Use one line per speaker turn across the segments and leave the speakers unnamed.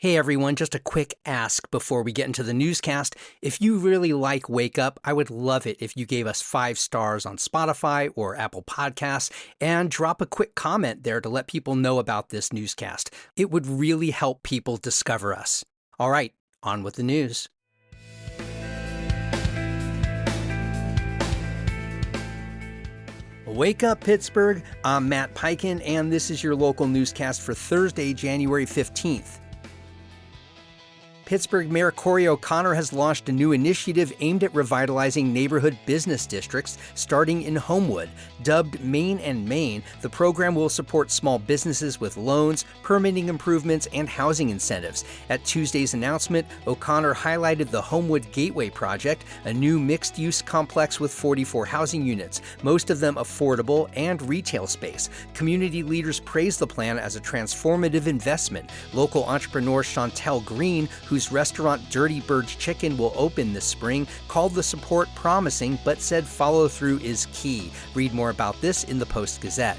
Hey everyone, just a quick ask before we get into the newscast. If you really like Wake Up, I would love it if you gave us 5 stars on Spotify or Apple Podcasts and drop a quick comment there to let people know about this newscast. It would really help people discover us. All right, on with the news. Wake up, Pittsburgh. I'm Matt Peiken, and this is your local newscast for Thursday, January 15th. Pittsburgh Mayor Corey O'Connor has launched a new initiative aimed at revitalizing neighborhood business districts starting in Homewood. Dubbed Main and Main, the program will support small businesses with loans, permitting improvements, and housing incentives. At Tuesday's announcement, O'Connor highlighted the Homewood Gateway Project, a new mixed-use complex with 44 housing units, most of them affordable and retail space. Community leaders praised the plan as a transformative investment. Local entrepreneur Chantel Green, whose restaurant Dirty Bird's Chicken will open this spring, called the support promising but said follow-through is key. Read more about this in the Post-Gazette.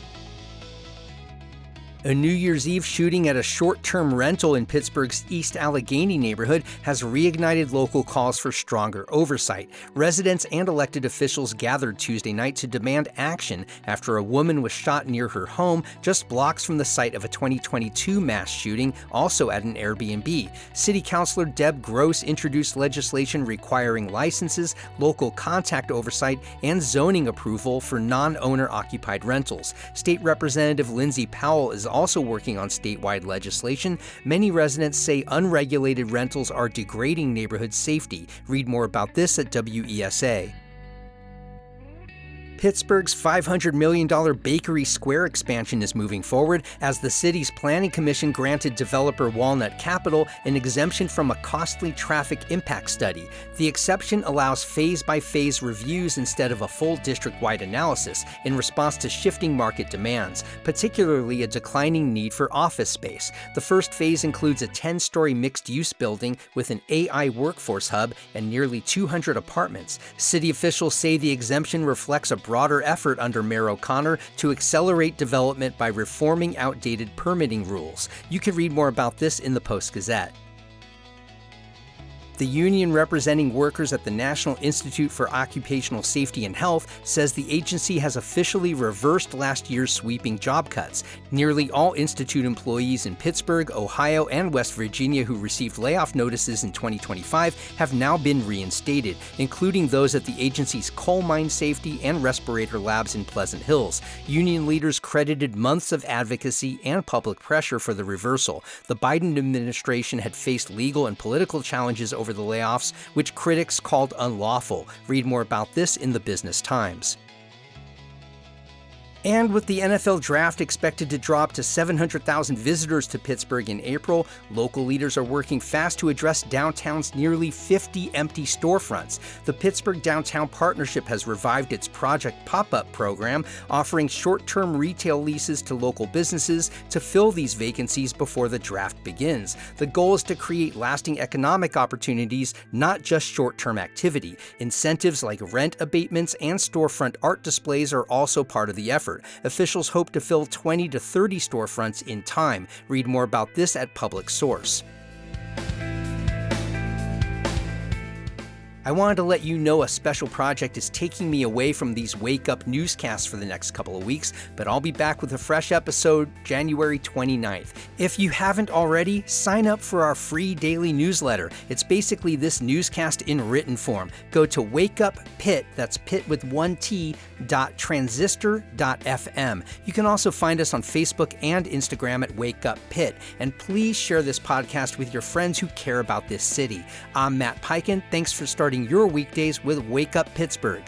A New Year's Eve shooting at a short-term rental in Pittsburgh's East Allegheny neighborhood has reignited local calls for stronger oversight. Residents and elected officials gathered Tuesday night to demand action after a woman was shot near her home just blocks from the site of a 2022 mass shooting, also at an Airbnb. City Councilor Deb Gross introduced legislation requiring licenses, local contact oversight, and zoning approval for non-owner-occupied rentals. State Representative Lindsay Powell is also working on statewide legislation. Many residents say unregulated rentals are degrading neighborhood safety. Read more about this at WESA. Pittsburgh's $500 million Bakery Square expansion is moving forward as the city's planning commission granted developer Walnut Capital an exemption from a costly traffic impact study. The exception allows phase-by-phase reviews instead of a full district-wide analysis in response to shifting market demands, particularly a declining need for office space. The first phase includes a 10-story mixed-use building with an AI workforce hub and nearly 200 apartments. City officials say the exemption reflects a broader effort under Mayor O'Connor to accelerate development by reforming outdated permitting rules. You can read more about this in the Post-Gazette. The union representing workers at the National Institute for Occupational Safety and Health says the agency has officially reversed last year's sweeping job cuts. Nearly all Institute employees in Pittsburgh, Ohio, and West Virginia who received layoff notices in 2025 have now been reinstated, including those at the agency's coal mine safety and respirator labs in Pleasant Hills. Union leaders credited months of advocacy and public pressure for the reversal. The Biden administration had faced legal and political challenges over the layoffs, which critics called unlawful. Read more about this in the Business Times. And with the NFL draft expected to draw up to 700,000 visitors to Pittsburgh in April, local leaders are working fast to address downtown's nearly 50 empty storefronts. The Pittsburgh Downtown Partnership has revived its Project Pop-Up program, offering short-term retail leases to local businesses to fill these vacancies before the draft begins. The goal is to create lasting economic opportunities, not just short-term activity. Incentives like rent abatements and storefront art displays are also part of the effort. Officials hope to fill 20 to 30 storefronts in time. Read more about this at Public Source. I wanted to let you know a special project is taking me away from these Wake Up newscasts for the next couple of weeks, but I'll be back with a fresh episode January 29th. If you haven't already, sign up for our free daily newsletter. It's basically this newscast in written form. Go to Wake Up Pitt, that's Pitt with one T, .transistor.fm. You can also find us on Facebook and Instagram at Wake Up Pitt. And please share this podcast with your friends who care about this city. I'm Matt Peiken. Thanks for starting your weekdays with Wake Up Pittsburgh.